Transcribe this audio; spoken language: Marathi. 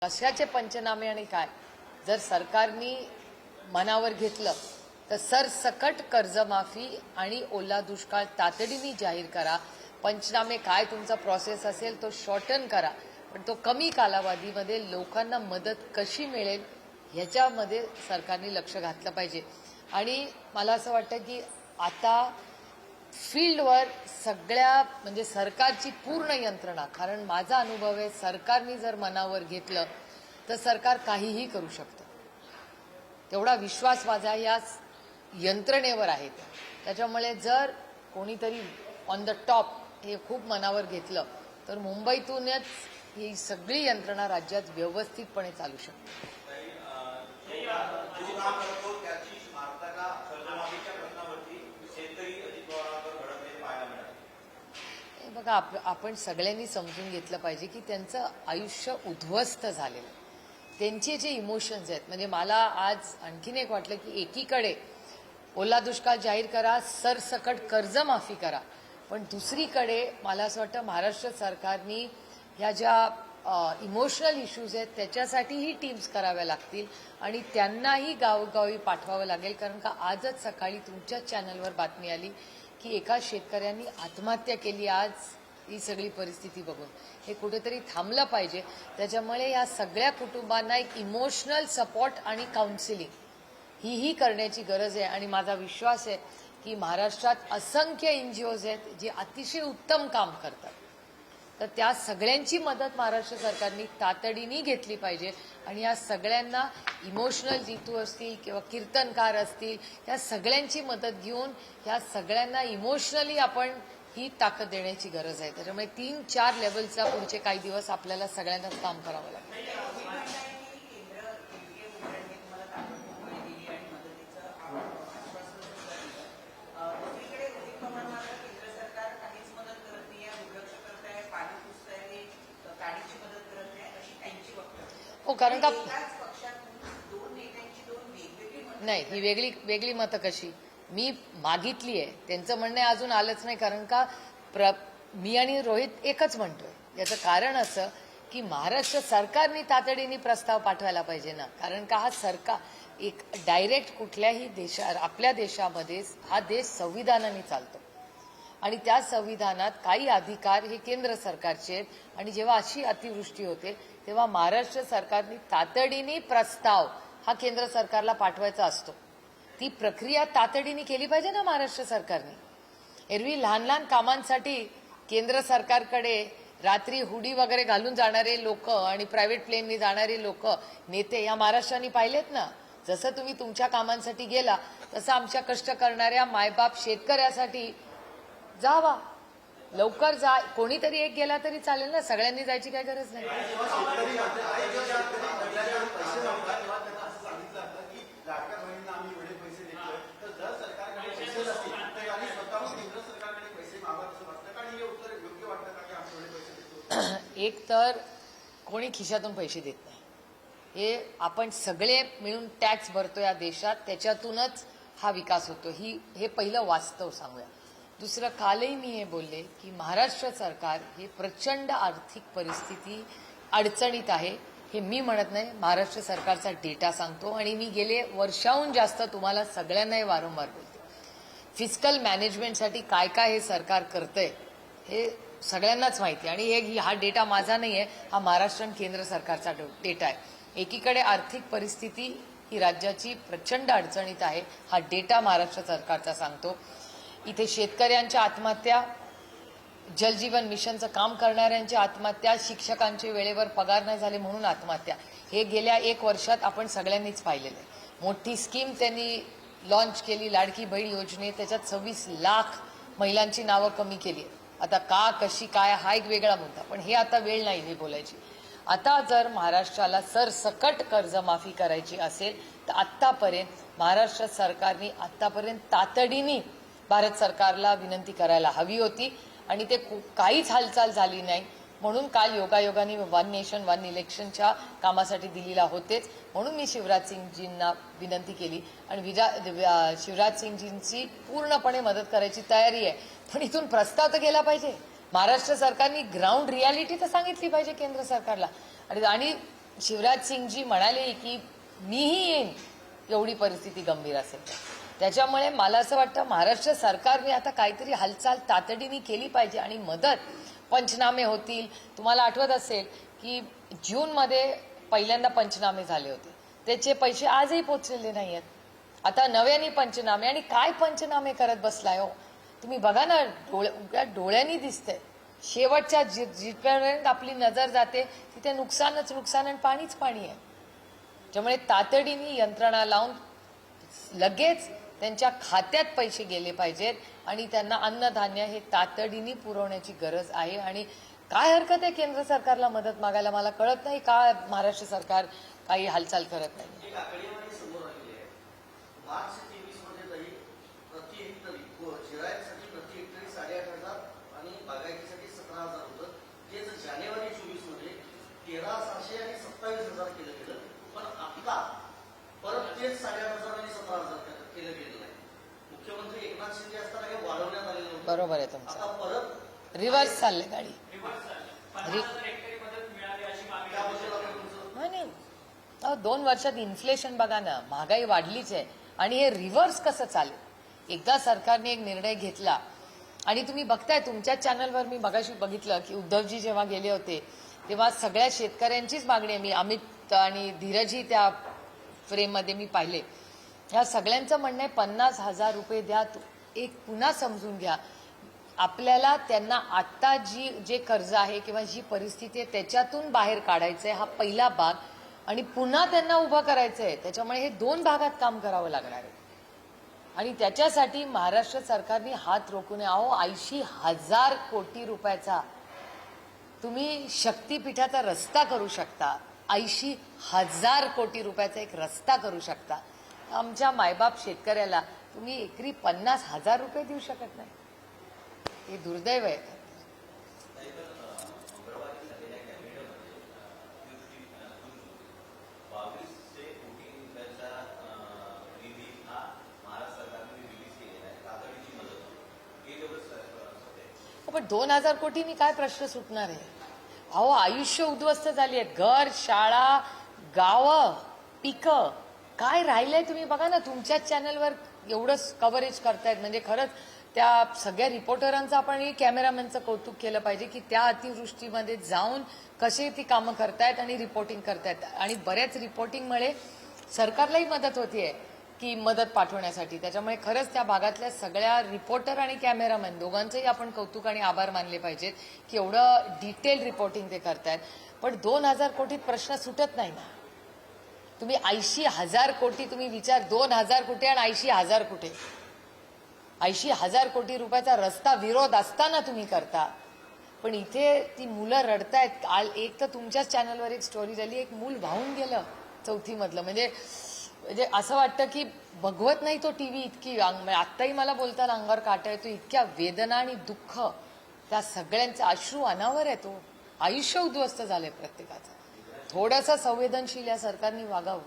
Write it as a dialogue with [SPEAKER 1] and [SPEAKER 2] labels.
[SPEAKER 1] कशाचे पंचनामे आणि काय जर सरकारने मनावर घेतलं तर सरसकट कर्जमाफी आणि ओला दुष्काळ तातडीने जाहीर करा। पंचनामे काय तुमचा प्रोसेस असेल तो शॉर्टन करा, पण तो कमी कालावधीमध्ये लोकांना मदत कशी मिळेल ह्याच्यामध्ये सरकारने लक्ष घातलं पाहिजे। आणि मला असं वाटतं की आता फील्डवर सगळ्या म्हणजे सरकारची पूर्ण यंत्रणा, कारण माझा अनुभव आहे सरकारने जर मनावर घेतलं तर सरकार काहीही करू शकतं, तेवढा विश्वास माझा या यंत्रणेवर आहे। त्याच्यामुळे जर कोणीतरी ऑन द टॉप हे खूप मनावर घेतलं तर मुंबईतूनच ही सगळी यंत्रणा राज्यात व्यवस्थितपणे चालू शकते। बघा, आपण सगळ्यांनी समजून घेतलं पाहिजे की त्यांचं आयुष्य उद्ध्वस्त झालेलं, त्यांचे जे इमोशन्स आहेत, म्हणजे मला आज आणखीन एक वाटलं की एकीकडे ओला दुष्काळ जाहीर करा, सरसकट कर्जमाफी करा, पण दुसरीकडे मला असं वाटतं महाराष्ट्र सरकारने ह्या ज्या इमोशनल इश्यूज आहेत त्याच्यासाठीही टीम्स कराव्या लागतील आणि त्यांनाही गावोगावी पाठवावं लागेल। कारण का आजच सकाळी तुमच्याच चॅनलवर बातमी आली की एका शेतकऱ्यांनी आत्महत्या केली। आज ही सगळी परिस्थिती बघून हे कुठेतरी थांबलं पाहिजे। त्याच्यामुळे या सगळ्या कुटुंबांना एक इमोशनल सपोर्ट आणि काउन्सिलिंग ही करण्याची गरज आहे। आणि माझा विश्वास आहे की महाराष्ट्रात असंख्य एनजीओज आहेत जे अतिशय उत्तम काम करतात, तर त्या सगळ्यांची मदत महाराष्ट्र सरकारने तातडीने घेतली पाहिजे। आणि या सगळ्यांना इमोशनल जितू असतील किंवा कीर्तनकार असतील या सगळ्यांची मदत घेऊन या सगळ्यांना इमोशनली आपण ही ताकद देण्याची गरज आहे। त्याच्यामुळे 3-4 लेवलचा पुढचे काही दिवस आपल्याला सगळ्यांनाच काम करावं लागेल। हो, कारण का नाही, ही वेगळी मतं कशी मी मागितली आहे, त्यांचं म्हणणं अजून आलंच नाही। कारण का मी आणि रोहित एकच म्हणतोय, याचं कारण असं की महाराष्ट्र सरकारने तातडीने प्रस्ताव पाठवायला पाहिजे ना। कारण का हा सरकार एक डायरेक्ट कुठल्याही आपल्या देशामध्ये हा देश संविधानाने चालतो आणि त्या संविधानात काही अधिकार हे केंद्र सरकारचे आहेत। आणि जेव्हा अशी अतिवृष्टी होते तेव्हा महाराष्ट्र सरकारने तातडीने प्रस्ताव हा केंद्र सरकारला पाठवायचा असतो, ती प्रक्रिया तातडीने केली पाहिजे ना महाराष्ट्र सरकारने। एरवी लहान लहान कामांसाठी केंद्र सरकारकडे रात्री हुडी वगैरे घालून जाणारे लोक आणि प्रायव्हेट प्लेननी जाणारे लोक नेते या महाराष्ट्राने पाहिलेत ना। जसं तुम्ही तुमच्या कामांसाठी गेला तसं आमच्या कष्ट करणाऱ्या मायबाप शेतकऱ्यासाठी जावा, लवकर जा। कोणीतरी एक गेला तरी चालेल ना, सगळ्यांनी जायची काय गरज नाही। एक तर कोणी खिशातून पैसे देत नाही, हे आपण सगळे मिळून टॅक्स भरतो या देशात, त्याच्यातूनच हा विकास होतो। हे पहिलं वास्तव सांगूया। दुसरं, कालही मी हे बोलले की महाराष्ट्र सरकार हे प्रचंड आर्थिक परिस्थिती अडचणीत आहे। हे मी म्हणत नाही, महाराष्ट्र सरकारचा डेटा सांगतो आणि मी गेले वर्षाहून जास्त तुम्हाला सगळ्यांनाही वारंवार बोलते। फिस्कल मॅनेजमेंटसाठी काय काय हे सरकार करतंय हे सगळ्यांनाच माहिती आहे। आणि हा डेटा माझा नाही आहे, हा महाराष्ट्र आणि केंद्र सरकारचा डेटा आहे। एकीकडे आर्थिक परिस्थिती ही राज्याची प्रचंड अडचणीत आहे, हा डेटा महाराष्ट्र सरकारचा सांगतो। इथे शेतकऱ्यांच्या आत्महत्या, जलजीवन मिशनचं काम करणाऱ्यांच्या आत्महत्या, शिक्षकांचे वेळेवर पगार नाही झाले म्हणून आत्महत्या, हे गेल्या 1 वर्षात आपण सगळ्यांनीच पाहिलेलं आहे। मोठी स्कीम त्यांनी लॉन्च केली, लाडकी बहीण योजने, त्याच्यात 26 लाख महिलांची नावं कमी केली। आता का कशी काय हा एक वेगळा मुद्दा, पण हे आता वेळ नाही हे बोलायची। आता जर महाराष्ट्राला सरसकट कर्जमाफी करायची असेल तर आत्तापर्यंत महाराष्ट्र सरकारने आत्तापर्यंत तातडीने भारत सरकारला विनंती करायला हवी होती आणि ते काहीच हालचाल झाली नाही। म्हणून काल योगायोगाने वन नेशन वन इलेक्शनच्या कामासाठी दिलेला होतेच, म्हणून मी शिवराज सिंगजींना विनंती केली आणि शिवराज सिंगजींची पूर्णपणे मदत करायची तयारी आहे। पण इथून प्रस्ताव तर गेला पाहिजे, महाराष्ट्र सरकारने ग्राउंड रियालिटी तर सांगितली पाहिजे केंद्र सरकारला। आणि शिवराज सिंगजी म्हणाले की मीही येईन एवढी परिस्थिती गंभीर असेल त्याच्यामुळे मला असं वाटतं महाराष्ट्र सरकारने आता काहीतरी हालचाल तातडीने केली पाहिजे आणि मदत पंचनामे होतील. तुम्हाला आठवत असेल की जूनमध्ये पहिल्यांदा पंचनामे झाले होते, त्याचे पैसे आजही पोचलेले नाही आहेत. आता नव्याने पंचनामे आणि काय पंचनामे करत बसलाय हो तुम्ही बघा ना, डोळ्यांनी दिसतंय. शेवटच्या जिथपर्यंत आपली नजर जाते तिथे नुकसानच नुकसान आणि पाणीच पाणी आहे. त्यामुळे तातडीने यंत्रणा लावून लगेच त्यांच्या खात्यात पैसे गेले पाहिजेत आणि त्यांना अन्नधान्य हे तातडीने पुरवण्याची गरज आहे. आणि काय हरकत आहे केंद्र सरकारला मदत मागायला? मला कळत नाही का महाराष्ट्र सरकार काही हालचाल करत नाही.
[SPEAKER 2] जानेवारी 24 मध्ये 13,700 आणि 27,000 केलं गेलं, पण आता परत तेच 8,500 आणि 17,000 केलं गेलेलं आहे. मुख्यमंत्री एकनाथ शिंदे असताना हे वाढवण्यात आलेलं होतं.
[SPEAKER 1] बरोबर आहे तुमचं.
[SPEAKER 2] आता परत
[SPEAKER 1] रिव्हर्स चालले गाडी. नाही 2 वर्षात इन्फ्लेशन बघा ना, महागाई वाढलीच आहे आणि हे रिव्हर्स कसं चालेल? एकदा सरकारने एक निर्णय घेतला आणि तुम्ही बघताय तुमच्या चॅनलवर मी मगाशी बघितलं की उद्धवजी जेव्हा गेले होते तेव्हा सगळ्या शेतकऱ्यांचीच मागणी आहे. मी अमित आणि धीरजही त्या फ्रेममध्ये मी पाहिले. या सगळ्यांचं म्हणणं आहे 50,000 रुपये द्या. एक पुन्हा समजून घ्या, आपल्याला त्यांना आत्ता जे कर्ज आहे किंवा जी परिस्थिती आहे त्याच्यातून बाहेर काढायचं आहे, हा पहिला भाग. आणि पुन्हा त्यांना उभं करायचं आहे. त्याच्यामुळे हे 2 भागात काम करावं लागणार आहे आणि त्याच्यासाठी महाराष्ट्र सरकारने हात रोखू नये. अहो 80,000 कोटी रुपयाचा तुम्ही शक्तीपीठाचा रस्ता करू शकता, 80,000 कोटी रुपयाचा एक रस्ता करू शकता. आमच्या मायबाप शेतकऱ्याला तुम्ही एकरी 50,000 रुपये देऊ शकत नाही. हे दुर्दैव आहे. पण 2,000 कोटींनी काय प्रश्न सुटणार आहे? अहो आयुष्य उद्ध्वस्त झाली आहेत. घर, शाळा, गावं, पिकं, काय राहिलंय तुम्ही बघा ना. तुमच्याच चॅनलवर एवढं कव्हरेज करतायत म्हणजे खरंच त्या सगळ्या रिपोर्टरांचं आपण कॅमेरामॅनचं कौतुक केलं पाहिजे की त्या अतिवृष्टीमध्ये जाऊन कसे ती कामं करतायत आणि रिपोर्टिंग करतायत. आणि बऱ्याच रिपोर्टिंगमुळे सरकारलाही मदत होतीये की मदत पाठवण्यासाठी. त्याच्यामुळे खरंच त्या भागातल्या सगळ्या रिपोर्टर आणि कॅमेरामॅन दोघांचंही आपण कौतुक आणि आभार मानले पाहिजेत की एवढं डिटेल रिपोर्टिंग ते करतायत. पण 2,000 कोटीत प्रश्न सुटत नाही ना. तुम्ही 80,000 कोटी तुम्ही विचार, 2,000 कुठे आणि 80,000 कुठे? 80,000 कोटी रुपयाचा रस्ता विरोध असताना तुम्ही करता. पण इथे ती मुलं रडतायत. एक तर तुमच्याच चॅनलवर एक स्टोरी झाली, एक मूल वाहून गेलं 4थी मधलं. म्हणजे असं वाटतं की बघवत नाही तो टीव्ही. इतकी आत्ताही मला बोलताना अंगावर काटा येतो. इतक्या वेदना आणि दुःख त्या सगळ्यांचे अश्रू अनावर आहे. तो आयुष्य उद्ध्वस्त झालंय प्रत्येकाचं. थोडंसं संवेदनशील या सरकारने वागावं.